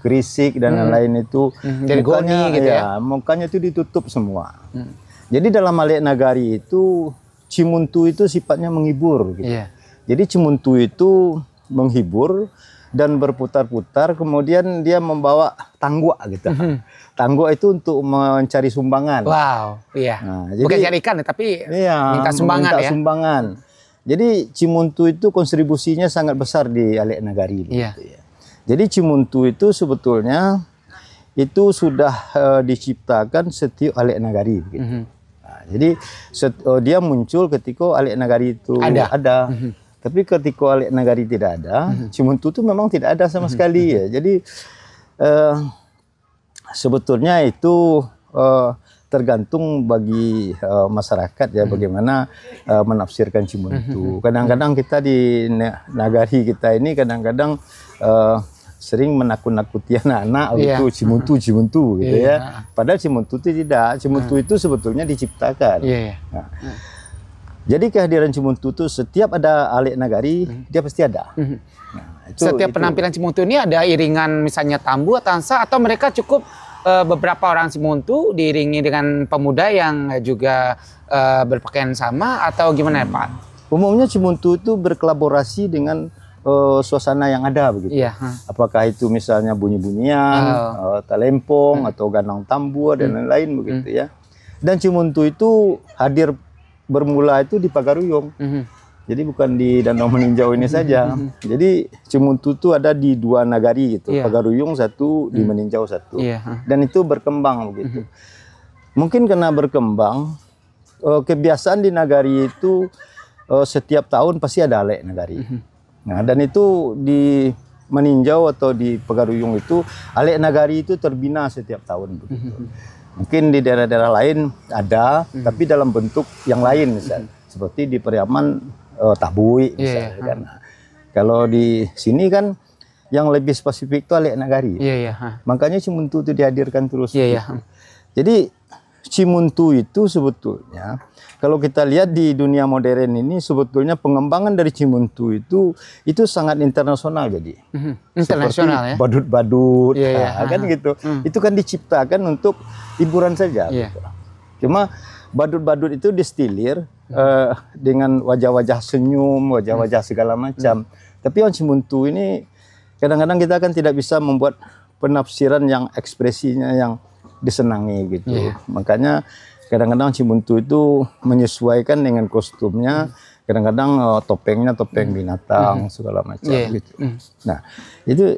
kerisik dan lain-lain itu. Mukanya, gitu ya? Mukanya itu ditutup semua. Jadi dalam Alek Nagari itu Cimuntu itu sifatnya menghibur. Gitu. Jadi Cimuntu itu menghibur dan berputar-putar, kemudian dia membawa tangguk gitu. Tangguk itu untuk mencari sumbangan. Wow, iya. Nah, bukan jadi, cari ikan tapi minta sumbangan minta ya. Sumbangan. Jadi Cimuntu itu kontribusinya sangat besar di Alek Nagari. Iya. Gitu ya. Jadi Cimuntu itu sebetulnya itu sudah diciptakan setiap Alek Nagari. Gitu. Nah, Jadi dia muncul ketika Alek Nagari itu ada. Tapi ketika Alek Nagari tidak ada, Cimuntu itu memang tidak ada sama sekali ya. Jadi sebetulnya itu tergantung bagi masyarakat ya bagaimana menafsirkan Cimuntu. Kadang-kadang kita di nagari kita ini kadang-kadang sering menakut-nakuti anak-anak itu Cimuntu gitu ya. Padahal Cimuntu itu tidak. Cimuntu itu sebetulnya diciptakan. Nah, jadi kehadiran Cimuntu itu setiap ada Alek Nagari dia pasti ada. Nah, setiap penampilan Cimuntu ini ada iringan misalnya tambu atau angsa, atau mereka cukup beberapa orang Cimuntu diiringi dengan pemuda yang juga berpakaian sama, atau gimana ya Pak? Umumnya Cimuntu itu berkolaborasi dengan suasana yang ada begitu. Apakah itu misalnya bunyi-bunyian, talempong atau ganang tambu dan lain-lain begitu ya. Dan Cimuntu itu hadir bermula itu di Pagaruyung. Jadi bukan di Danau Meninjau ini saja. Jadi Cimuntu itu ada di 2 nagari gitu. Pagaruyung 1, di Meninjau 1. Dan itu berkembang begitu. Mungkin karena berkembang, kebiasaan di nagari itu setiap tahun pasti ada Alek Nagari. Nah, dan itu di Meninjau atau di Pagaruyung itu Alek Nagari itu terbina setiap tahun begitu. Mungkin di daerah-daerah lain ada, tapi dalam bentuk yang lain misalnya. Seperti di Periaman Tabui misalnya kan. Kalau di sini kan yang lebih spesifik itu Alek Nagari. Makanya Cimuntu itu dihadirkan terus. Jadi Cimuntu itu sebetulnya kalau kita lihat di dunia modern ini sebetulnya pengembangan dari Cimuntu itu sangat internasional jadi. Internasional ya. Badut-badut kan gitu. Itu kan diciptakan untuk hiburan saja. Gitu. Cuma badut-badut itu distilir dengan wajah-wajah senyum, wajah-wajah segala macam. Tapi yang Cimuntu ini kadang-kadang kita kan tidak bisa membuat penafsiran yang ekspresinya yang disenangi gitu. Makanya kadang-kadang Cimuntu itu menyesuaikan dengan kostumnya. Kadang-kadang topengnya topeng binatang segala macam gitu. Nah,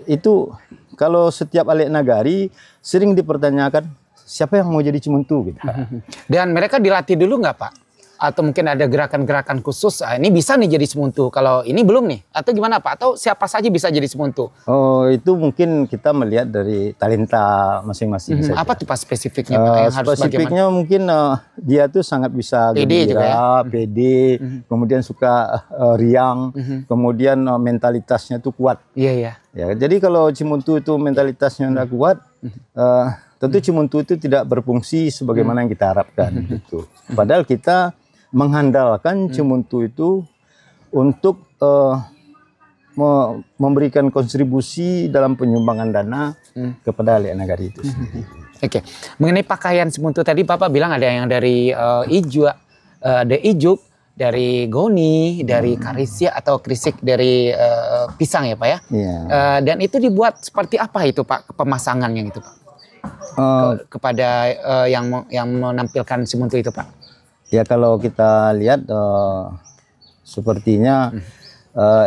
itu kalau setiap Alek Nagari sering dipertanyakan siapa yang mau jadi Cimuntu gitu. Dan mereka dilatih dulu nggak Pak? Atau mungkin ada gerakan-gerakan khusus, ini bisa nih jadi Cimuntu, kalau ini belum nih, atau gimana Pak? Atau siapa saja bisa jadi Cimuntu? Oh, itu mungkin kita melihat dari talenta masing-masing saja. Apa tuh Pak spesifiknya Pak? Yang harus spesifiknya bagaimana? Mungkin dia tuh sangat bisa gembira, pede, kemudian suka riang, kemudian mentalitasnya tuh kuat. Ya, jadi kalau Cimuntu itu mentalitasnya nggak kuat, tentu Cimuntu itu tidak berfungsi sebagaimana yang kita harapkan. Gitu. Padahal kita mengandalkan Cimuntu itu untuk memberikan kontribusi dalam penyumbangan dana kepada Alek Nagari itu sendiri. Oke, mengenai pakaian Cimuntu tadi Bapak bilang ada yang dari Ijuk, dari Goni, dari Karisia atau Krisik dari pisang ya Pak ya. Dan itu dibuat seperti apa itu Pak pemasangannya itu Pak? Kepada yang menampilkan Cimuntu itu Pak? Ya kalau kita lihat sepertinya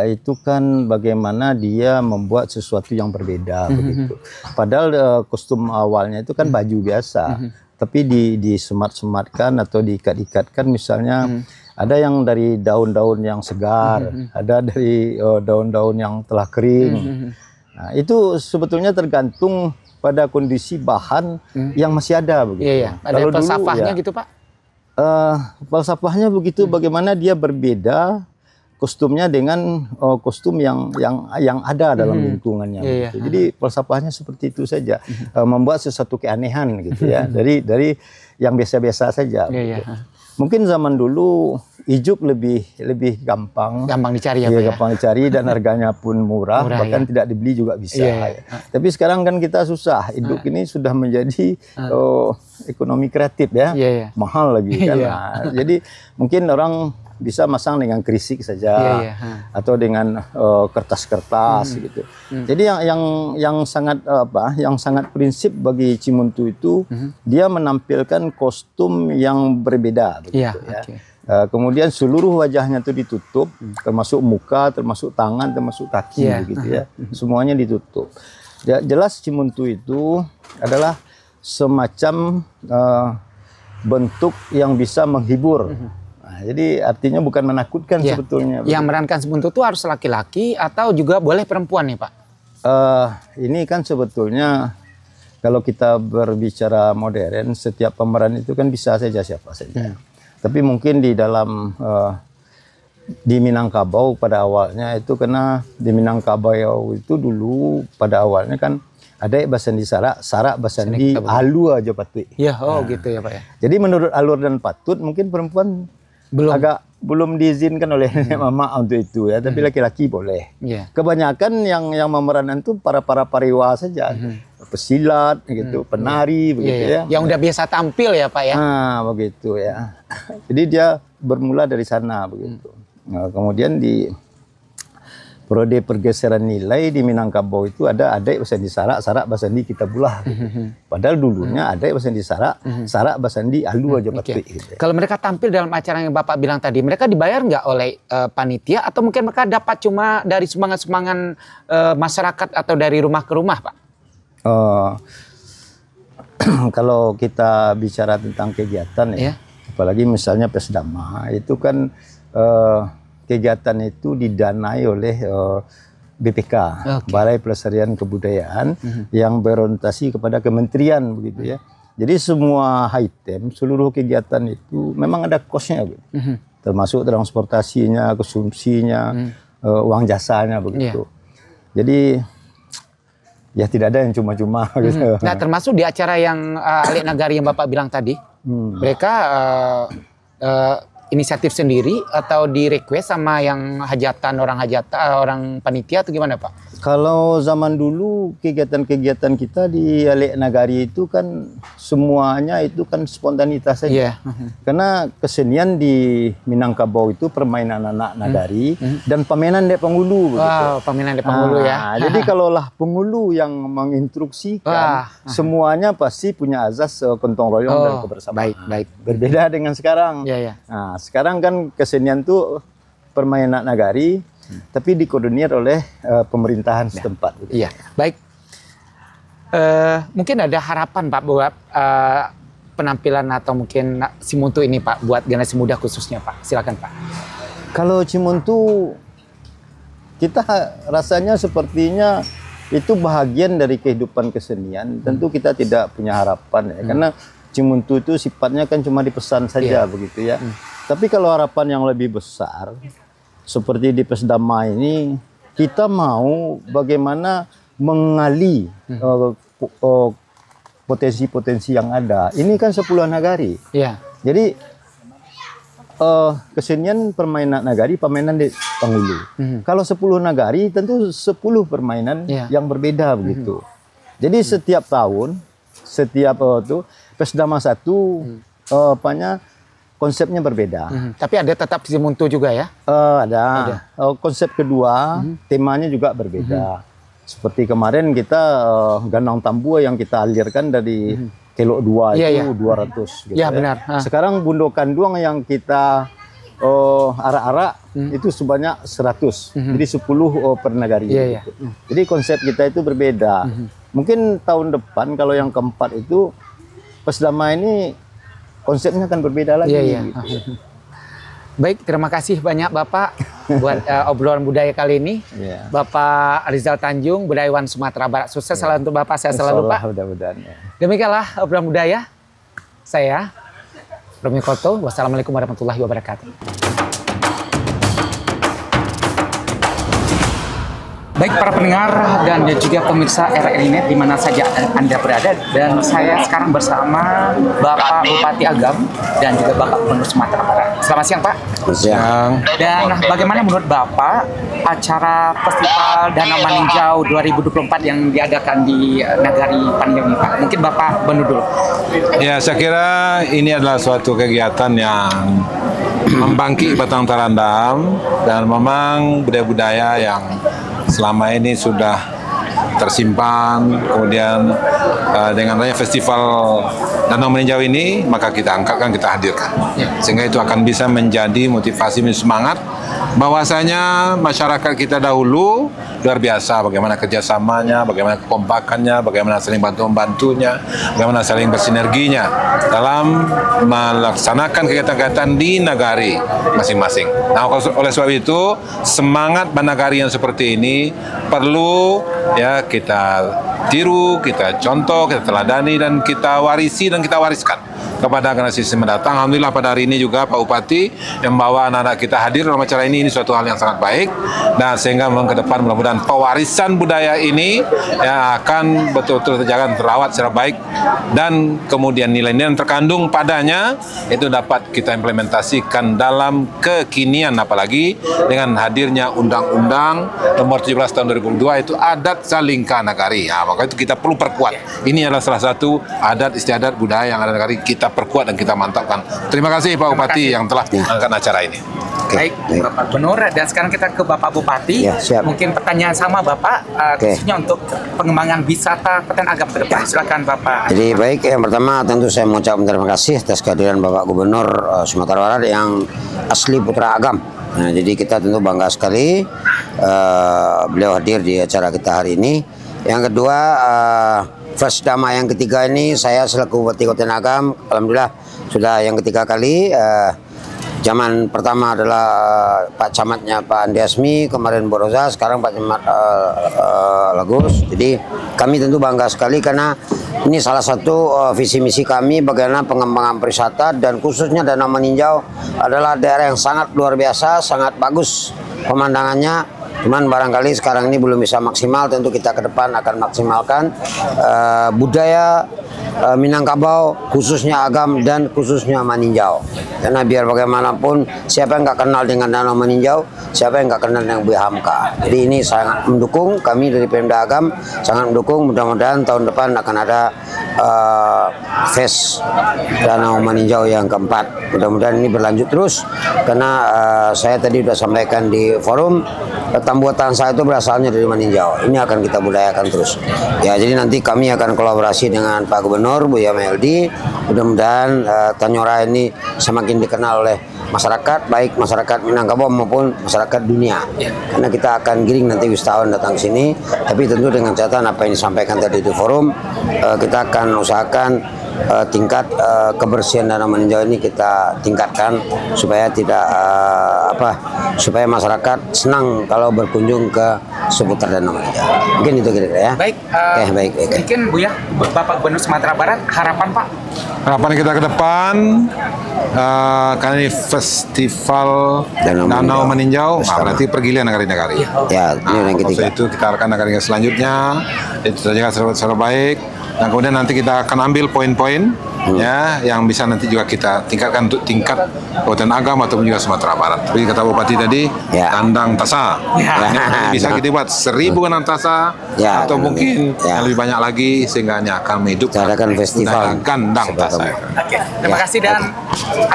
itu kan bagaimana dia membuat sesuatu yang berbeda begitu. Padahal kostum awalnya itu kan baju biasa, tapi disemat-sematkan atau diikat-ikatkan misalnya ada yang dari daun-daun yang segar, ada dari daun-daun yang telah kering. Nah, itu sebetulnya tergantung pada kondisi bahan yang masih ada begitu. Ada kalau falsafahnya dulu, gitu Pak? Falsafahnya begitu, bagaimana dia berbeda kostumnya dengan kostum yang ada dalam lingkungannya. Gitu. Jadi falsafahnya seperti itu saja, membuat sesuatu keanehan gitu ya dari yang biasa-biasa saja. Gitu. Mungkin zaman dulu Ijuk lebih gampang dicari ya, gampang dicari dan harganya pun murah, bahkan tidak dibeli juga bisa. Tapi sekarang kan kita susah. Ijuk ini sudah menjadi ekonomi kreatif ya, mahal lagi kan. Nah, jadi mungkin orang bisa masang dengan krisik saja atau dengan kertas-kertas gitu. Jadi yang sangat prinsip bagi Cimuntu itu dia menampilkan kostum yang berbeda begitu ya. Kemudian seluruh wajahnya itu ditutup, termasuk muka, termasuk tangan, termasuk kaki gitu ya. Semuanya ditutup. Ya, jelas Cimuntu itu adalah semacam bentuk yang bisa menghibur. Nah, jadi artinya bukan menakutkan sebetulnya. Yang merankan semuntu itu harus laki-laki atau juga boleh perempuan nih Pak? Ini kan sebetulnya kalau kita berbicara modern, setiap pemeran itu kan bisa saja siapa saja. Tapi mungkin di dalam di Minangkabau pada awalnya itu, karena di Minangkabau itu dulu pada awalnya kan ada Basandi Sarak Basandi Alu aja patut. Ya, gitu ya Pak ya. Jadi menurut alur dan patut mungkin perempuan belum diizinkan oleh nenek mama untuk itu ya, tapi laki-laki boleh. Kebanyakan yang memerankan itu para pariwa saja. Pesilat gitu, penari begitu ya. Yang udah biasa tampil ya Pak ya. Nah, begitu ya. Jadi dia bermula dari sana begitu. Nah, kemudian di periode pergeseran nilai di Minangkabau itu ada adik Basandi Sarak Basandi Kitabullah. Padahal dulunya adik Basandi Sarak Basandi Alu aja patut. Gitu. Kalau mereka tampil dalam acara yang Bapak bilang tadi, mereka dibayar nggak oleh panitia atau mungkin mereka dapat cuma dari semangat-semangat masyarakat atau dari rumah ke rumah Pak? Kalau kita bicara tentang kegiatan ya, apalagi misalnya Pesdama itu kan kegiatan itu didanai oleh BPK, Balai Pelestarian Kebudayaan, yang berorientasi kepada kementerian begitu ya. Jadi semua item, seluruh kegiatan itu memang ada kosnya, termasuk transportasinya, konsumsinya, uang jasanya begitu. Jadi ya tidak ada yang cuma-cuma gitu. Nah, termasuk di acara yang Alik Nagari yang Bapak bilang tadi, mereka inisiatif sendiri atau di request sama yang orang panitia atau gimana Pak? Kalau zaman dulu kegiatan-kegiatan kita di Alik Nagari itu kan semuanya itu kan spontanitas saja. Karena kesenian di Minangkabau itu permainan anak Nagari dan pamenan dek penghulu. Wow, pamenan dek penghulu ya. Jadi kalaulah penghulu yang menginstruksikan, semuanya pasti punya azas gotong royong dan kebersamaan. Baik. Berbeda dengan sekarang. Nah, sekarang kan kesenian tuh permainan Nagari, tapi dikoordinir oleh pemerintahan setempat. Iya, baik. Mungkin ada harapan Pak buat penampilan atau mungkin Cimuntu ini Pak, buat generasi muda khususnya Pak. Silakan Pak. Kalau Cimuntu, kita rasanya sepertinya itu bahagian dari kehidupan kesenian. Tentu kita tidak punya harapan ya, karena Cimuntu itu sifatnya kan cuma dipesan saja begitu ya. Tapi kalau harapan yang lebih besar, seperti di Pesdama ini, kita mau bagaimana mengali potensi-potensi yang ada. Ini kan 10 nagari. Jadi kesenian permainan nagari, permainan di penghulu. Kalau 10 nagari, tentu 10 permainan yang berbeda begitu. Jadi setiap tahun, setiap Pesdama 1, konsepnya berbeda. Tapi ada tetap Cimuntu juga ya? Ada. Konsep kedua, temanya juga berbeda. Seperti kemarin kita Ganang Tambua yang kita alirkan dari Kelok 2 itu 200. Gitu, benar. Sekarang Bundokan Duang yang kita arak-arak itu sebanyak 100. Jadi 10 per nagari. Gitu. Jadi konsep kita itu berbeda. Mungkin tahun depan kalau yang keempat itu Pesdama ini konsepnya akan berbeda lagi. Gitu. Baik, terima kasih banyak Bapak buat obrolan budaya kali ini. Bapak Rizal Tanjung, budayawan Sumatera Barat. Sukses selalu untuk Bapak, saya selalu Pak. Demikianlah obrolan budaya. Saya Romi Koto. Wassalamualaikum warahmatullahi wabarakatuh. Baik para pendengar dan juga pemirsa RRI Net di mana saja Anda berada, dan saya sekarang bersama Bapak Bupati Agam dan juga Bapak Gubernur Sumatera Barat. Selamat siang Pak. Siang. Dan bagaimana menurut Bapak acara Festival Danau Maninjau 2024 yang diadakan di Nagari Panjang ini Pak? Mungkin Bapak Gubernur dulu. Ya, saya kira ini adalah suatu kegiatan yang membangkit batang tarandam dan memang budaya-budaya yang selama ini sudah tersimpan. Kemudian dengan adanya Festival Danau Maninjau ini, maka kita angkatkan, kita hadirkan, sehingga itu akan bisa menjadi motivasi, semangat bahwasanya masyarakat kita dahulu luar biasa, bagaimana kerjasamanya, bagaimana kekompakannya, bagaimana saling bantu-membantunya, bagaimana saling bersinerginya dalam melaksanakan kegiatan-kegiatan di nagari masing-masing. Nah, oleh sebab itu semangat Banagari yang seperti ini perlu ya kita tiru, kita contoh, kita teladani, dan kita warisi dan kita wariskan kepada generasi mendatang. Alhamdulillah pada hari ini juga Pak Bupati yang membawa anak-anak kita hadir dalam acara ini suatu hal yang sangat baik, dan sehingga memang ke depan mudah-mudahan pewarisan budaya ini ya akan betul-betul terjaga dan terawat secara baik, dan kemudian nilai-nilai yang terkandung padanya itu dapat kita implementasikan dalam kekinian, apalagi dengan hadirnya Undang-Undang Nomor 17 Tahun 2002 itu adat Salingka Nagari. Nah, maka itu kita perlu perkuat. Ini adalah salah satu adat istiadat budaya yang ada di Nagari, kita perkuat dan kita mantapkan. Terima kasih Pak Bupati yang telah mengangkat acara ini. Baik, Bapak Gubernur, dan sekarang kita ke Bapak Bupati. Ya, siap. Mungkin pertanyaan sama Bapak, khususnya untuk pengembangan wisata Peten Agam ke depan. Silakan Bapak. Jadi baik, yang pertama tentu saya mengucapkan terima kasih atas kehadiran Bapak Gubernur Sumatera Barat yang asli Putra Agam. Nah, jadi kita tentu bangga sekali beliau hadir di acara kita hari ini. Yang kedua, Fesdama yang ketiga ini saya selaku Bupati Kota Agam, alhamdulillah sudah yang ketiga kali. Zaman pertama adalah Pak Camatnya Pak Andi Asmi, kemarin Boroza, sekarang Pak Camat Lagus. Jadi kami tentu bangga sekali karena ini salah satu visi misi kami bagaimana pengembangan pariwisata, dan khususnya Danau Meninjau adalah daerah yang sangat luar biasa, sangat bagus pemandangannya. Cuman barangkali sekarang ini belum bisa maksimal, tentu kita ke depan akan maksimalkan budaya Minangkabau, khususnya Agam dan khususnya Meninjau. Karena biar bagaimanapun siapa yang nggak kenal dengan Danau Meninjau, siapa yang nggak kenal dengan Buya Hamka. Jadi ini sangat mendukung, kami dari Pemda Agam sangat mendukung. Mudah-mudahan tahun depan akan ada Fest Danau Meninjau yang keempat. Mudah-mudahan ini berlanjut terus, karena saya tadi sudah sampaikan di forum, Tambuatan saya itu berasalnya dari Meninjau. Ini akan kita budayakan terus. Ya, jadi nanti kami akan kolaborasi dengan Pak Gubernur Buya Meldi. Mudah-mudahan Tanyora ini semakin dikenal oleh masyarakat, baik masyarakat Minangkabau maupun masyarakat dunia. Karena kita akan giring nanti wisatawan datang ke sini, tapi tentu dengan catatan apa yang disampaikan tadi di forum, kita akan usahakan tingkat kebersihan Danau Meninjau ini kita tingkatkan supaya tidak supaya masyarakat senang kalau berkunjung ke seputar Danau Meninjau. Mungkin itu kira-kira ya. Baik, baik. mungkin Buya, Bapak Gubernur Sumatera Barat, harapan Pak? Harapan kita ke depan, karena ini festival Danau Meninjau, berarti pergilian nagari-nagari. Ya, ini yang ketiga. Itu kita akan nagari selanjutnya, itu saja secara baik. Dan kemudian nanti kita akan ambil poin-poin ya yang bisa nanti juga kita tingkatkan untuk tingkat Kabupaten Agam ataupun juga Sumatera Barat. Seperti kata Bupati tadi, kandang tasa. Ini bisa kita buat 1000 kandang tasa atau mungkin yang lebih banyak lagi, sehingga ini akan menghidupkan festival kandang tasa. Oke, terima kasih, dan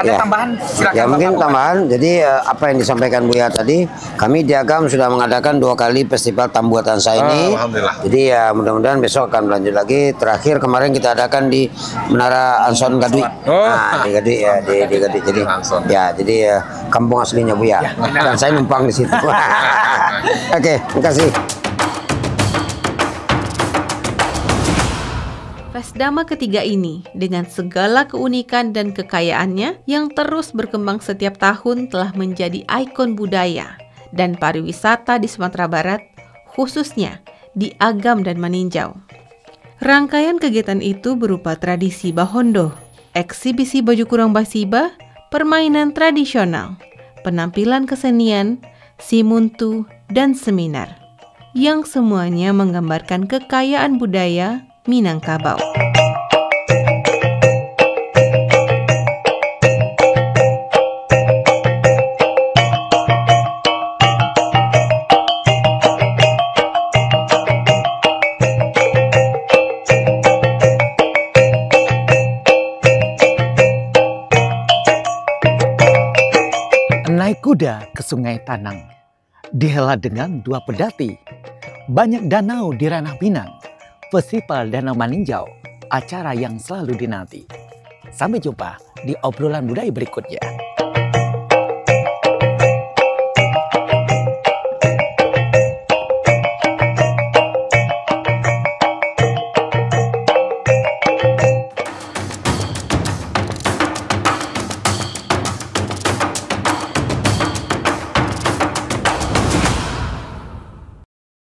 ada tambahan? Silakan ya, mungkin Bapak. tambahan. Jadi apa yang disampaikan Buya tadi, kami di Agam sudah mengadakan 2 kali festival Tambuatan Saya ini. Alhamdulillah. Jadi ya mudah-mudahan besok akan berlanjut lagi. Terakhir kemarin kita adakan di Menara Anson Gadui. Nah, di Gadui ya, di Gadui. Jadi ya, jadi kampung aslinya Buya. Dan saya numpang di situ. Oke, terima kasih. Fesdama ketiga ini dengan segala keunikan dan kekayaannya yang terus berkembang setiap tahun telah menjadi ikon budaya dan pariwisata di Sumatera Barat, khususnya di Agam dan Meninjau. Rangkaian kegiatan itu berupa tradisi Bahondo, eksibisi baju kurung Basiba, permainan tradisional, penampilan kesenian, simuntu, dan seminar, yang semuanya menggambarkan kekayaan budaya Minangkabau. Naik kuda ke Sungai Tanang, dihela dengan 2 pedati. Banyak danau di ranah Minang. Festival Danau Meninjau, acara yang selalu dinanti. Sampai jumpa di obrolan budaya berikutnya.